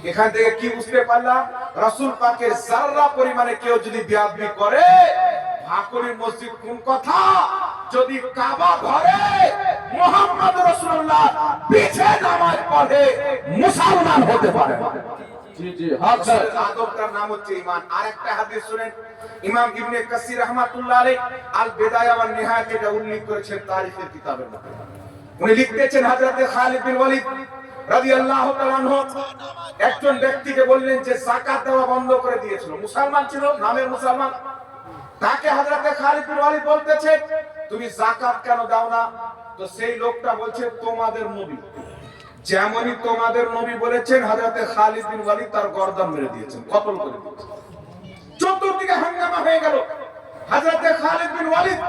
এখান থেকে কি বুঝতে পারলাম, রাসূল পাকের যারা পরিমাণে কেউ যদি বেয়াদবি করে, ভাকুরি মসজিদ কোন কথা, যদি কাবা ঘরে মুহাম্মদ রাসূলুল্লাহ পিছে নামাজ পড়ে মুসলমান হতে পারে। জি জি হক স্যার। আদবটার নাম হচ্ছে ঈমান। আরেকটা হাদিস শুনেন, ইমাম ইবনে কাসির রাহমাতুল্লাহ আলাইহি আল বিদায়া ওয়ান নিহায়াত এটা উল্লেখ করেছেন তারিখের কিতাবের মধ্যে। উনি লিখতেছেন হযরতে খালিদ বিন ওয়ালিদ রাদিয়াল্লাহু তাআলা আনহু একজন ব্যক্তিকে বললেন যে যাকাত দেওয়া বন্ধ করে দিয়েছিল, মুসলমান ছিল, নামের মুসলমান। তাকে হযরতে খালিদ বিন ওয়ালিদ বলতেছে তুমি যাকাত কেন দাও না? তো সেই লোকটা বলছে তোমাদের নবী, যেমনই তোমাদের নবী বলেছেন হযরতে খালিদ বিন ওয়ালিদ তার গর্দান মেরে দিয়েছেন, কতল করে দিয়েছেন। চতুর্দিকে হাঙ্গামা হয়ে গেল। হযরতে খালিদ বিন ওয়ালিদ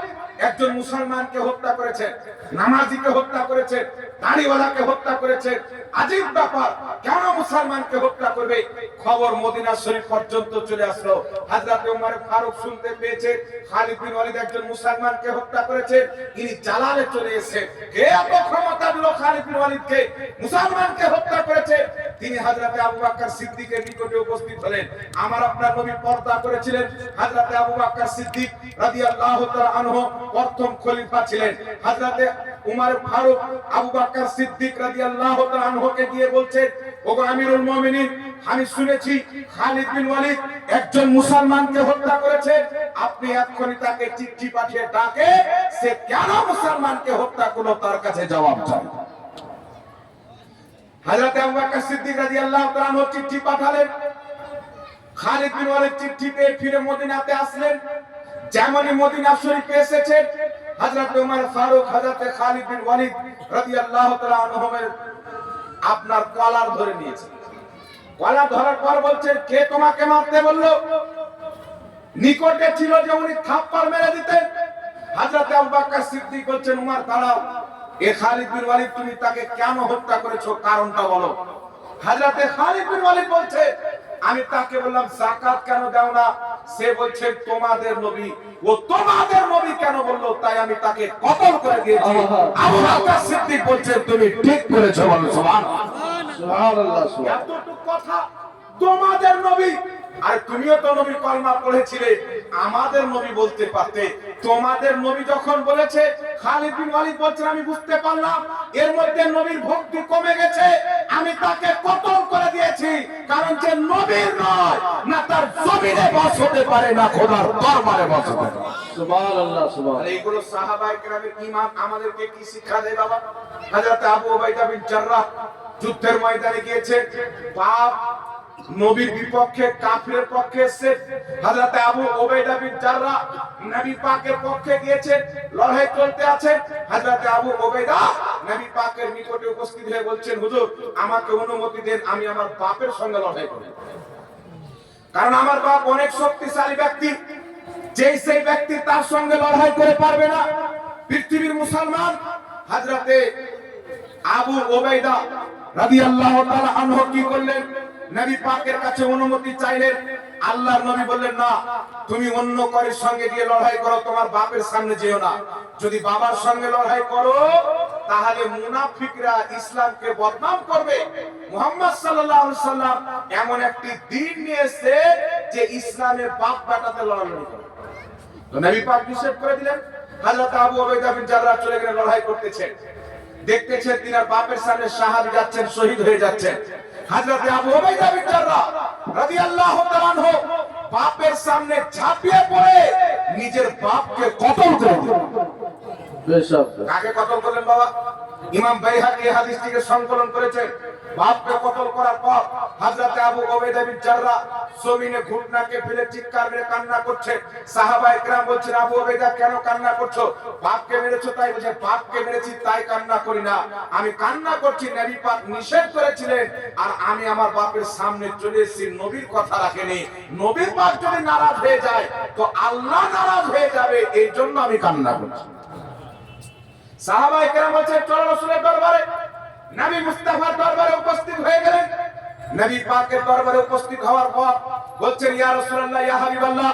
একজন মুসলমানকে হত্যা করেছেন, নামাজিকে হত্যা করেছেন, দাড়িওয়ালাকে হত্যা করেছেন। আজীব ব্যাপার, কেন মুসলমানকে হত্যা করবে? খবর মদিনা শরীফ পর্যন্ত চলে আসলো। হযরত ওমর ফারুক শুনতে পেয়েছে খালিদ বিন ওয়ালিদ একজন মুসলমানকে হত্যা করেছেন, তিনি জালালে চলে এসেছেন। কে এত ক্ষমতা দিল খালিদ বিন ওয়ালিদকে, মুসলমানকে হত্যা করেছে? তিনি হযরত আবু বকর সিদ্দিকের নিকটে উপস্থিত হলেন। আমার আপনার নবী পর্দা করেছিলেন, হযরত আবু বকর সিদ্দিক রাদিয়াল্লাহু তাআলা আনহু প্রথম খলিফা ছিলেন। হযরত উমর ফারুক আবু বকর সিদ্দিক রাদিয়াল্লাহু তাআলা আনহুকে দিয়ে বলছেন, ওগো আমিরুল মুমিনিন, আমি শুনেছি খালিদ বিন ওয়ালিদ একজন মুসলমানকে হত্যা করেছে, আপনি এক্ষুনি তাকে চিঠি পাঠিয়ে ডাকে সে কেন মুসলমানকে হত্যা করলো তার কাছে জবাব চাই। হযরত আবু বকর সিদ্দিক রাদিয়াল্লাহু তাআলা আনহু চিঠি পাঠালেন। খালিদ বিন ওয়ালিদ চিঠি পেয়ে ফিরে মদিনাতে আসলেন। যেমনই মদিনা শরীফে এসেছেন, হযরত ওমর ফারুক হযরত খালিদ বিন ওয়ালিদ রাদিয়াল্লাহু তাআলা আনহুমের আপনার কলার ধরে নিয়েছে। কলার ধরার পর বলছেন, কে তোমাকে মারতে বললো? নিকটে ছিল যে উনি থাপ্পড় মেরে দিতেন। হযরত আবু বকর সিদ্দিক বলছেন, উমর দাঁড়াও, এ খালিদ বিন ওয়ালিদ তুমি তাকে কেন হত্যা করেছো, কারণটা বলো। হযরত খালিদ বিন ওয়ালিদ বলছে, আমি তাকে বললাম যাকাত কেন দাও না? সে বলছে তোমাদের নবী। ও তোমাদের নবী কেন বললো, তাই আমি তাকে কতল করে দিয়েছি। আবু বকর সিদ্দিক বলছে তুমি ঠিক করেছো, বলো সুবহানাল্লাহ। সুবহানাল্লাহ সুবহানাল্লাহ। এতটুকু কথা, তোমাদের নবী। আর তুমিও তো নবী কলমা পড়েছিলে, আমাদের নবী বলতে পারতে। তোমাদের নবী যখন বলেছে, খালিদ বিন ওয়ালিদ বলছেন আমি বুঝতে পারলাম এর মধ্যে নবীর ভক্তি কমে গেছে, আমি তাকে কতল করে দিয়েছি। কারণ যে নবীর নয়, না তার জমিনে বস হতে পারে, না খোদার দরবারে বস হতে পারে। সুবহানাল্লাহ সুবহানাল্লাহ। এইগুলো সাহাবায়ে কেরামের ঈমান আমাদেরকে কি শিক্ষা দেয় বাবা? হযরত আবু উবাইদা বিন জাররাহ যুদ্ধের ময়দানে গিয়েছে, বাপ নবীর বিপক্ষে কাফিরের পক্ষে এসেছে। হযরত আবু উবাইদা বিন জাররাহ নবী পাকের পক্ষে গিয়েছে, লড়াই চলতে আছে। হযরত আবু উবাইদা নবী পাকের নিকটে উপস্থিত হয়ে বলছেন, হুজুর আমাকে অনুমতি দেন, আমি আমার বাপের সঙ্গে লড়াই করব। কারণ আমার বাপ অনেক শক্তিশালী ব্যক্তি, যেই সেই ব্যক্তি তার সঙ্গে লড়াই করে পারবে না পৃথিবীর মুসলমান। হযরতে আবু উবাইদা রাদিয়াল্লাহু তাআলা আনহু কি করলেন? নবী পাকের কাছে অনুমতি চাইলেন। আল্লাহর নবী বললেন, না, তুমি অন্য কারোর সঙ্গে গিয়ে লড়াই করো, তোমার বাপের সামনে যেও না। যদি বাবার সঙ্গে লড়াই করো তাহলে মুনাফিকরা ইসলামকে বদনাম করবে। মুহাম্মদ সাল্লাল্লাহু আলাইহি সাল্লাম এমন একটি দিন নিয়ে এসেছে যে ইসলামের বাপ বেটাতে লড়াই করে। তো নবী পাক নিষেধ করে দিলেন। হযরত আবু উবাইদা বিন জাররাহ চলে গেলেন, লড়াই করতেছেন। দেখতেছেন তিনার বাপের সামনে শাহাদ যাচ্ছেন, শহীদ হয়ে যাচ্ছেন। হযরত আবু উবাইদা বিন জাররাহ রাদিয়াল্লাহু তাআলা আনহু বাপের সামনে ঝাঁপিয়ে পড়ে নিজের বাপকে কতল করে দিলেন। বেশক। কাকে কতল করলেন বাবা? ইমাম বাইহাকী এই হাদিসটিকে সংকলন করেছেন। বাপকে কতল করার পর হযরত আবু উবাইদা বিন জাররাহ জমিনে ঘুটনাকে ফেলে চিৎকার মেরে কান্না করছে। সাহাবায়ে কেরাম বলছেন, আবু উবাইদা কেন কান্না করছো? বাপকে মেরেছো তাই? বলছে, বাপকে মেরেছি তাই কান্না করি না, আমি কান্না করছি নবী পাক নিষেধ করেছিলেন আর আমি আমার বাপের সামনে চলে এসেছি, নবীর কথা রাখেনি। নবী পাক যদি নারাজ হয়ে যায় তো আল্লাহ নারাজ হয়ে যাবে, এই জন্য আমি কান্না করছি। সাহাবায়ে কেরাম বলছেন, চলো রাসূলের দরবারে। নবী মুস্তাফার দরবারে উপস্থিত হয়ে গেলেন। নবী পাকের দরবারে উপস্থিত হওয়ার পর বলছেন, ইয়া রাসূলুল্লাহ, ইয়া হাবিবাল্লাহ,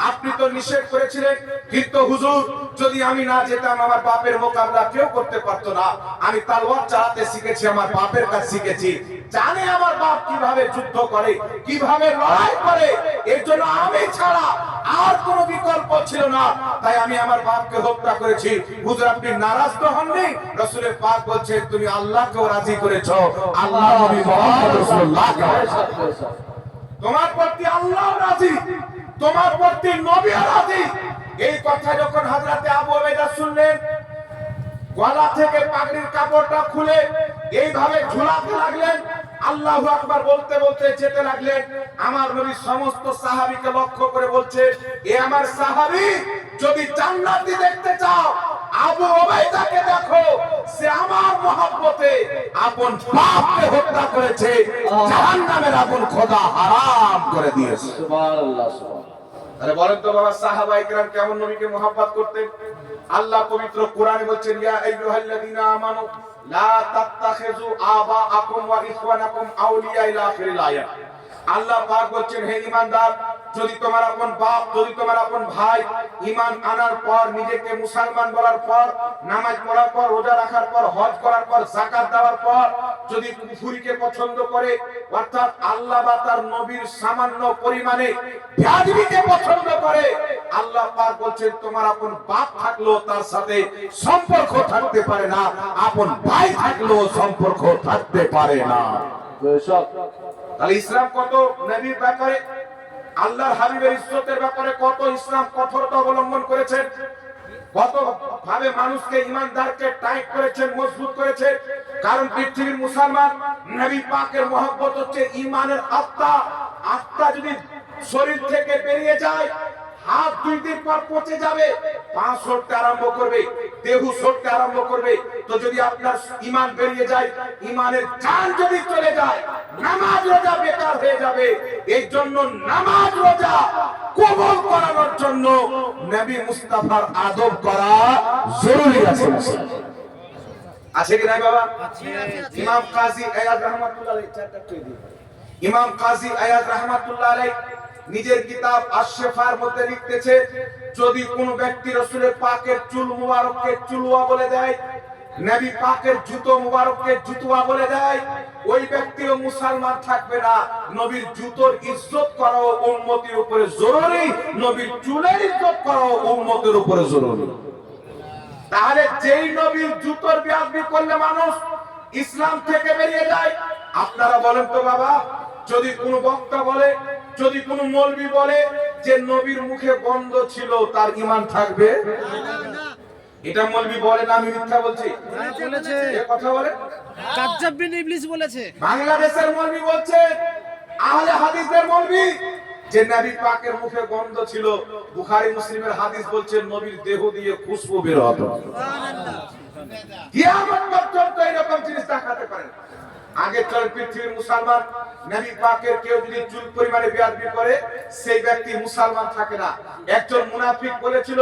আপনি তো নিষেধ করেছিলেন, কিন্তু হুজুর যদি আমি না যেতাম আমার বাপের মোকাবিলা কেউ করতে পারতো না। আমি তলোয়ার চালাতে শিখেছি, আমার বাপের কাছে শিখেছি। জানে আমার বাপ কিভাবে যুদ্ধ করে, কিভাবে লড়াই করে। এর জন্য আমি ছাড়া আর কোনো বিকল্প ছিল না, তাই আমি আমার বাপকে হত্যা করেছি। হুজুর আপনি নারাজ তো হননি? রাসূলের পাক বলছে তুমি আল্লাহকেও রাজি করেছো, আল্লাহ নবী মুহাম্মদ রাসূলুল্লাহকে। তোমার প্রতি আল্লাহ রাজি, তোমার প্রতি নবীও রাজি। এই কথা যখন হযরতে আবু উবাইদা শুনলেন, গলা থেকে পাগড়ির কাপড়টা খুলে এইভাবে ঝুলাতে লাগলেন, আল্লাহু আকবার বলতে বলতে যেতে লাগলেন। আমার নবী সমস্ত সাহাবীকে লক্ষ্য করে বলছে, এ আমার সাহাবী, যদি জান্নাতি দেখতে চাও আবু উবাইদাকে দেখো, সে আমার মহব্বতে আপন বাপকে হত্যা করেছে, জাহান্নামের আগুন খোদা হারাম করে দিয়েছে। সুবহানাল্লাহ সুবহান। আরে বলেন তো বাবা, সাহাবায়ে কেরাম কেমন নবীকে মহব্বত করতেন? আল্লাহ পবিত্র কোরআনে বলছেন, ইয়া আইয়ুহাল্লাযীনা আমানু লা তাত্তাখিযু আবাআকুম ওয়া ইখওয়ানাকুম আউলিয়া ইলা আখিরিল আয়াত। আল্লাহ পাক বলছেন, হে ঈমানদার, যদি তোমার আপন বাপ, যদি তোমার আপন ভাই ঈমান আনার পর, নিজেকে মুসলমান বলার পর, নামাজ পড়ার পর, রোজা রাখার পর, হজ করার পর, যাকাত দেওয়ার পর যদি কুফরিকে পছন্দ করে, অর্থাৎ আল্লাহ বা তার নবীর সামান্য পরিমাণে বেয়াদবিকে পছন্দ করে, আল্লাহ পাক বলছেন তোমার আপন বাপ থাকলেও তার সাথে সম্পর্ক থাকতে পারে না, আপন ভাই থাকলেও সম্পর্ক থাকতে পারে না। বেশক। তাহলে ইসলাম কত নবীর ব্যাপারে, আল্লাহর হাবিবের ইজ্জতের ব্যাপারে কত ইসলাম কঠোরতা অবলম্বন করেছেন, কত ভাবে মানুষকে ইমানদারকে টাইট করেছেন, মজবুত করেছেন। কারণ পৃথিবীর মুসলমান, নবী পাকের মহব্বত হচ্ছে ইমানের আত্মা। আত্মা যদি শরীর থেকে বেরিয়ে যায়, হাত 2 দিন পর পচে যাবে, পা সরতে আরম্ভ করবে, দেহ সরতে আরম্ভ করবে। তো যদি আপনার ঈমান বেরিয়ে যায়, ঈমানের জান যদি চলে যায়, নামাজ রোজা বেকার হয়ে যাবে। এই জন্য নামাজ রোজা কবুল করানোর জন্য নবী মুস্তাফার আদব করা জরুরি আছে। আছে কি নাই বাবা? ইমাম কাজী আয়াদ রাহমাতুল্লাহ আলাইহি, চারটা কই দিই। ইমাম কাজী আয়াদ রাহমাতুল্লাহ আলাইহি নিজের কিতাব আশ-শিফার মধ্যে লিখতেছে, যদি কোন ব্যক্তি রাসূলের পাকের চুল মুবারককে চুলওয়া বলে দেয়, নবী পাকের জুতো মুবারককে জুতোয়া বলে দেয়, ওই ব্যক্তিও মুসলমান থাকবে না। নবীর জুতোর ইজ্জত করাও উম্মতের উপরে জরুরি, নবীর চুলের ইজ্জত করাও উম্মতের উপরে জরুরি। তাহলে যেই নবীর জুতোর বেয়াদবি করলে মানুষ ইসলাম থেকে বেরিয়ে যায়। আপনারা বলেন তো বাবা, যদি কোনো বক্তা বলে, যদি কোনো মৌলবি বলে যে নবীর মুখে গন্ধ ছিল, তার ঈমান থাকবে? এটা মৌলবি বলে না, আমি মিথ্যা বলছি? বলেছে, এই কথা বলে কাজ্জাব বিন ইবলিস বলেছে। বাংলাদেশের মৌলবি বলছে, আহলে হাদিসের মৌলবি, যে নবী পাকের মুখে গন্ধ ছিল। বুখারী মুসলিমের হাদিস বলছে নবীর দেহ দিয়ে খুশবু বের হতো। কিয়ামত পর্যন্ত এরকম জিনিস দেখাতে পারেন। আগে চল পৃথিবীর মুসলমান, নবী পাকের কেউ যদি চুল পরিমাণে বেয়াদবি করে, সেই ব্যক্তি মুসলমান থাকে না। একজন মুনাফিক বলেছিল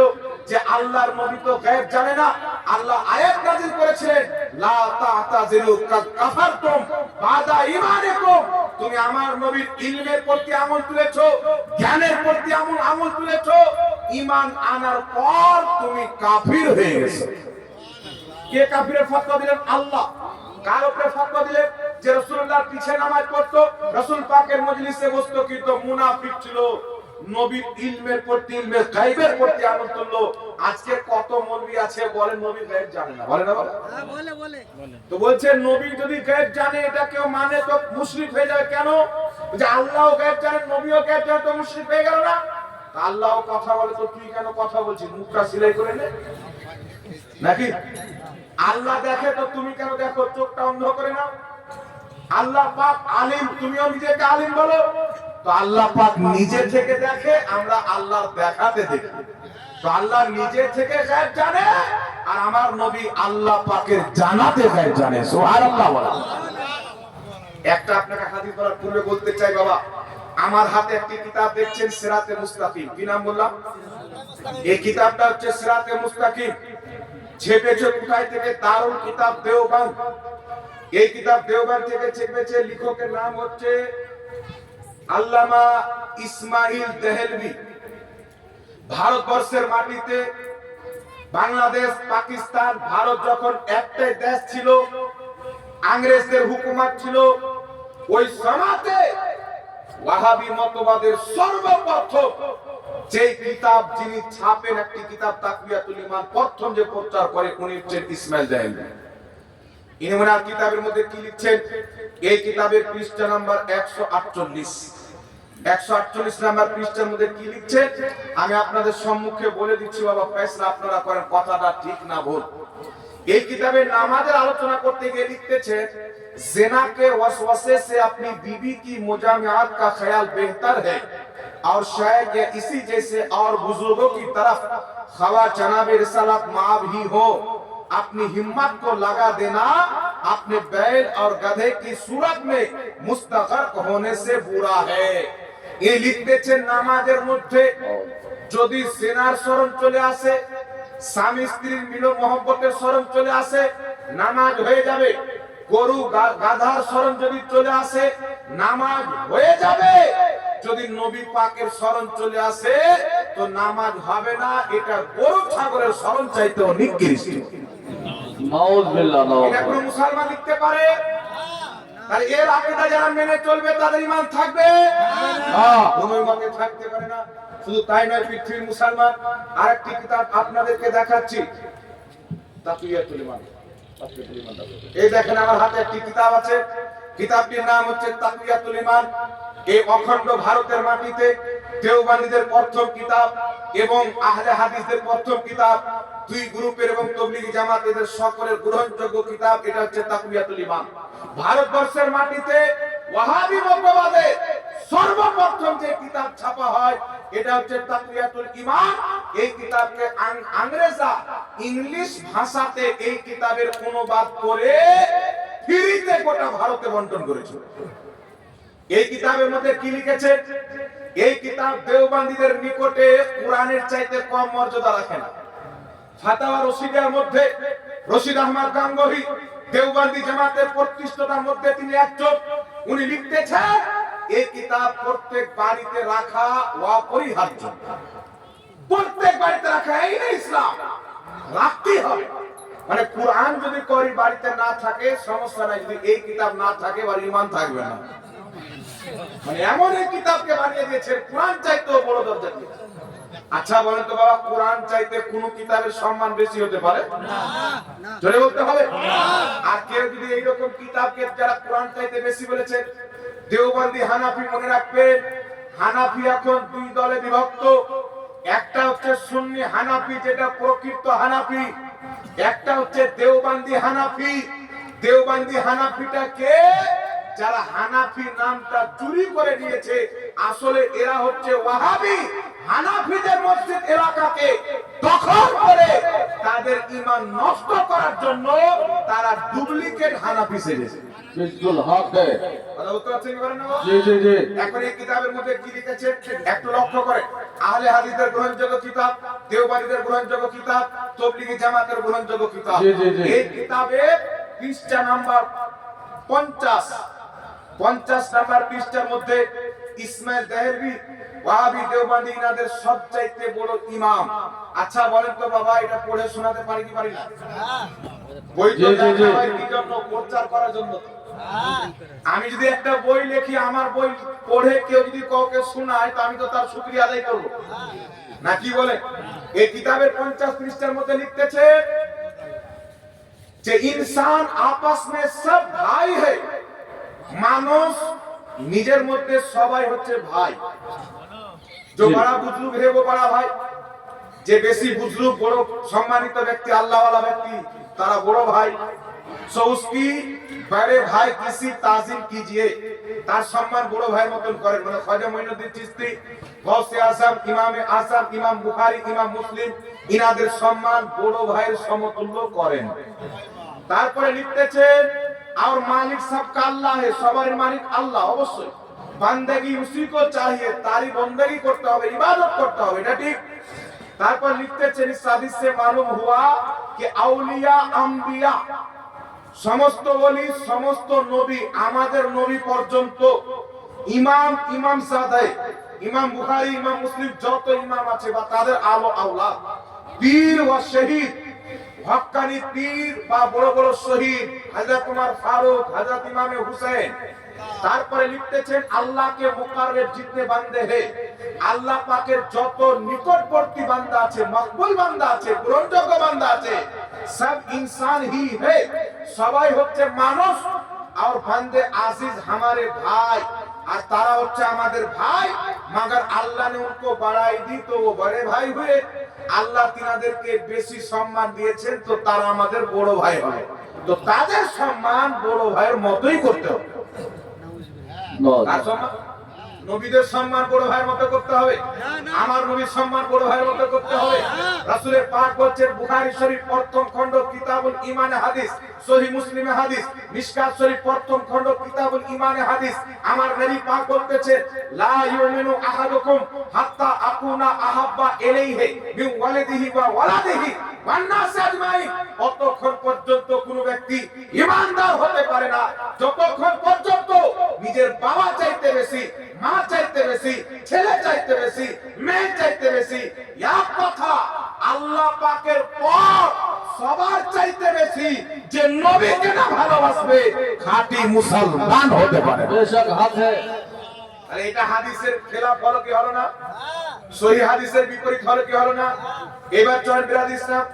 যে আল্লাহর নবী তো গায়েব জানে না। আল্লাহ আয়াত নাযিল করেছিলেন, লা তা'তাযিরু কাফারতুম বাদা ঈমানিকুম। তুমি আমার নবীর ইলমের প্রতি আমল তুলেছো, জ্ঞানের প্রতি আমল তুলেছো, ঈমান আনার পর তুমি কাফির হয়ে গেছো। কে কাফিরের ফতোয়া দিলেন? আল্লাহ। কার উপরে ফতোয়া দিলেন? যে রাসূলুল্লাহর পিছে নামাজ পড়তো, রাসূল পাকের মজলিসে বসতো, কিন্তু মুনাফিক ছিল, নবীর ইলমের প্রতি, ইলমে গায়বের প্রতি আমল তুললো। আজকে কত মৌলবি আছে বলেন নবী গায়ব জানে না, বলে না বাবা? হ্যাঁ, বলে বলে। তো বলছে নবী যদি গায়ব জানে, এটা কেউ মানে তো মুশরিক হয়ে যাবে। কেন? যে আল্লাহও গায়ব জানেন, নবীও গায়ব জানেন, তো মুশরিক হয়ে গেল না? আল্লাহও কথা বলে, তো তুই কেন কথা বলছিস? মুখটা সিলাই করে নে নাকি? আল্লাহ দেখে, তো তুমি কেন দেখো? চোখটা অন্ধ করে নাও। আল্লাহ পাক আলিম, তুমিও নিজেকে আলিম বলো। তো আল্লাহ পাক নিজে থেকে দেখে, আমরা আল্লাহর দেখাতে দেখি। তো আল্লাহ নিজে থেকে গায়ব জানে, আর আমার নবী আল্লাহ পাকের জানাতে গায়ব জানে। সুবহানাল্লাহ বলা। একটা আপনাকে হাদিস বলার পূর্বে বলতে চাই বাবা, আমার হাতে একটি কিতাব দেখছেন, সিরাতে মুস্তাকিম। কি নাম বললাম? এই কিতাবটা হচ্ছে সিরাতে মুস্তাকিম। ছেপেছে কোথায় থেকে? দারুল কিতাব দেওবন্দ। এই কিতাব দেওবন্দ থেকে ছেপেছে, লেখকের নাম হচ্ছে আল্লামা ইসমাইল দেহলভি। ভারতবর্ষের মাটিতে বাংলাদেশ, পাকিস্তান, ভারত যখন একটাই দেশ ছিল, ইংরেজদের হুকুমত ছিল, ওই সমাজে ওয়াহাবি মতবাদের সর্বপ্রথম যে কিতাব যিনি ছাপেন একটি কিতাব তাকওয়াতুল ঈমান, প্রথম যে প্রচার করে উনি হচ্ছেন ইসমাইল দেহলভী। ইনি ওনার কিতাবের মধ্যে কি লিখছেন? এই কিতাবের পৃষ্ঠা নাম্বার 148 নাম্বার পৃষ্ঠার মধ্যে কি লিখছেন আমি আপনাদের সম্মুখে বলে দিচ্ছি, বাবা ফয়সালা আপনারা করেন কথাটা ঠিক না ভুল। এই কিতাবে নামাজের আলোচনা করতে গিয়ে লিখতেছে, ज़िना के वसवसे से अपनी बीवी की मुजामियात का ख्याल बेहतर है और शायद ये इसी जैसे और बुजुर्गों की तरफ खवा जनाबे रिसालत माँ भी हो, अपनी हिम्मत को लगा देना अपने बैल और गधे की सूरत में मुस्तगर्क होने से बुरा है। ये लिखतेছেন নামাজের মধ্যে যদি জিনার শরণ চলে আসে, স্বামী স্ত্রীর মিলন মহব্বতের শরণ চলে আসে, নামাজ হয়ে যাবে। গরু গাধার শরণ যদি চলে আসে, নামাজ হয়ে যাবে। যদি নবী পাকের শরণ চলে আসে তো নামাজ হবে না। এটা গরু ছাগলের শরণ চাইতেও নিকৃষ্ট। নাউজ বিল্লাহ, নাউজ। এটা কোন মুসলমান লিখতে পারে? তাহলে এর আকীদা যারা মেনে চলবে তাদের ঈমান থাকবে না, কোনো ঈমানে থাকতে পারে না। শুধু তাই নয়, পৃথিবীর মুসলমান আরেকটি কিতাব আপনাদেরকে দেখাচ্ছি, তাকওয়াতুল ঈমান। এই দেখেন আমার হাতে একটি কিতাব আছে, কিতাবটির নাম হচ্ছে তাকওয়াতুল ঈমান। এই অখণ্ড ভারতের মাটিতে দেওবন্দীদের প্রথম কিতাব এবং আহলে হাদিসদের প্রথম কিতাব, দুই গ্রুপের এবং তাবলীগী জামাত এদের সকলের গ্রহণযোগ্য কিতাব। এটা হচ্ছে তাকওয়াতুল ঈমান। ভারতবর্ষের মাটিতে ওয়াহাবি মতবাদে সর্বপ্রথম যে কিতাব ছাপা হয় এটা হচ্ছে তাকওয়াতুল ঈমান। এই কিতাবকে ইংরেজরা ইংলিশ ভাষাতে এই কিতাবের অনুবাদ করে ফ্রিতে গোটা ভারতে বন্টন করেছিল। এই কিতাবের মধ্যে কি লিখেছে? এই কিতাব দেওবন্দীদের নিকটে কোরআনের চাইতে কম মর্যাদা রাখে না। ফাতাওয়া রশিদের মধ্যে রশিদ আহমদ গাঙ্গুহি দেওবন্দি জামাতের প্রতিষ্ঠাতার মধ্যে তিনি একজন। উনি লিখতেছেন এই কিতাব প্রত্যেক বাড়িতে রাখা অপরিহার্য। প্রত্যেক বাড়িতে রাখা এই না ইসলাম, রাখতেই হবে। মানে কোরআন যদি করি বাড়িতে না থাকে সমস্যা নাই, যদি এই কিতাব না থাকে আর ঈমান থাকবে না। মানে এমন এই কিতাবকে বানিয়ে দিয়েছেন কোরআন চাইতেও বড় দরজা দিয়েছে। আচ্ছা বলেন তো বাবা, কোরআন চাইতে কোন কিতাবের সম্মান বেশি হতে পারে? না, জোরে বলতে হবে। আর কেউ যদি এইরকম কিতাবকে যারা কোরআন চাইতে বেশি বলেছে, দেওবন্দি হানাফি, মনে রাখবেন হানাফি এখন দুই দলে বিভক্ত। একটা হচ্ছে সুন্নি হানাফি যেটা প্রকৃত হানাফি, একটা হচ্ছে দেওবন্দি হানাফি। দেওবন্দি হানাফিটাকে যারা হানাফি নামটা চুরি করে নিয়েছে, আসলে এরা হচ্ছে ওয়াহাবি। হানাফিদের মসজিদ এলাকাকে দখল করে তাদের ঈমান নষ্ট করার জন্য তারা ডুপ্লিকেট হানাফি সেজেছে। বিলকুল হক है। কথা বলতে পারছেন কি করেন না? জি জি জি। এখন এই কিতাবের মধ্যে কি লিখেছে একটু লক্ষ্য করেন। আহলে হাদিসের গ্রহণযোগ্য কিতাব, দেওবন্দীদের গ্রহণযোগ্য কিতাব, তাবলীগী জামাতের গ্রহণযোগ্য কিতাব। জি জি জি। এই কিতাবে পৃষ্ঠা নাম্বার 50 নাম্বার পৃষ্ঠার মধ্যে ইসমাইল দেহলভী ওয়াহাবি দেওবন্দি ইনাদের সবচাইতে বড় ইমাম। আচ্ছা বলেন তো বাবা, এটা পড়ে শোনাতে পারি কি পারি না? বই তো লেখা হয় কি জন্য? প্রচার করার জন্য। আমি যদি একটা বই লিখি, আমার বই পড়ে কেউ যদি কাউকে শোনায় তো আমি তো তার শুকরিয়া আদায় করব না, কি বলে? এই কিতাবের 50 পৃষ্ঠার মধ্যে লিখতেছে যে ইনসান আপস মে সব ভাই है। মানুষ নিজের মধ্যে সবাই হচ্ছে ভাই। जो बड़ा बुजुर्ग है वो बड़ा भाई, যে বেশি বুজুর্গ বড় সম্মানিত ব্যক্তি আল্লাহ वाला ব্যক্তি তারা বড় ভাই। সো उसकी बड़े भाई किसी ताजीम कीजिए, তার সম্মান বড় ভাইয়ের মতন করেন। মানে খাজা মঈনুদ্দিন চিশতি, গৌসে আজম, ইমামে আজম, ইমাম বুখারী, ইমাম মুসলিম ইনাদের সম্মান বড় ভাইয়ের সমতুল্য করেন। তারপরে লিখতেছেন और मालिक सबका अल्लाह है, সবার মালিক আল্লাহ। অবশ্যই বান্দাগি উसी को चाहिए, তারই বন্দেগি করতে হবে, ইবাদত করতে হবে, এটা ঠিক। তারপর লিখতেছেন इस हदीस से मालूम हुआ कि औलिया अंबिया সমস্ত ওলি, সমস্ত নবী, আমাদের নবী পর্যন্ত ইমাম সাদায়ে, ইমাম বুখারী, ইমাম মুসলিম যত ইমাম আছে বা তাদের আলো আওলাদ, পীর ওয়া শহীদ, হক্কানি পীর বা বড় বড় শহীদ, হযরত উমর ফারুক, হযরত ইমামে হুসাইন, তারপরে লিখতেছেন আল্লাহকে মুকাররব জিতনে বান্দে হে, আল্লাহ পাকের যত নিকটবর্তী বান্দা আছে, মকবুল বান্দা আছে, গ্রহণযোগ্য বান্দা আছে, সব ইনসান হি হে, সবাই হচ্ছে মানুষ। আর বান্দে আজিজ हमारे भाई, আর তারা হচ্ছে আমাদের ভাই, मगर আল্লাহ ने उनको बढ़ाई दी तो वो बड़े भाई हुए। আল্লাহ তিনাদেরকে বেশি সম্মান দিয়েছেন তো তারা আমাদের বড় ভাই হয়, তো তাদের সম্মান বড় ভাইয়ের মতোই করতে হবে। কার সম্মান? নবীদের সম্মান বড় ভাইয়ের মতো করতে হবে, আমার নবীর সম্মান বড় ভাইয়ের মতো করতে হবে। রাসূলের পাক বলছেন বুখারী শরীফ প্রথম খণ্ড কিতাবুল ঈমানে হাদিস, সহিহ মুসলিমে হাদিস, মিশকাত শরীফ প্রথম খণ্ড কিতাবুল ঈমানে হাদিস, আমার নবী পাক বলতেছেন লা ইউমিনু আহাদুকুম হাত্তা আকুনা আহাব্বা ইলাইহি মিন ওয়ালিদিহি ওয়া ওয়ালাদিহি ওয়ান নাস আজমাইন, ততক্ষণ পর্যন্ত কোন ব্যক্তি ঈমানদার হতে পারে না যতক্ষণ পর্যন্ত নিজের বাবা চাইতে বেশি, মা চাইতে বেশি, ছেলে চাইতে বেশি, মেয়ে চাইতে বেশি, এক কথা আল্লাহ পাকের পর সবার চাইতে বেশি যে নবীকে না ভালোবাসবে খাঁটি মুসলমান হতে পারে। बेशक हक है। আরে এটা হাদিসের খেলাফ হলো কি হলো না? সহিহ হাদিসের বিপরীত হলো কি হলো না? এবার চলেন বিরাদ ইসলাম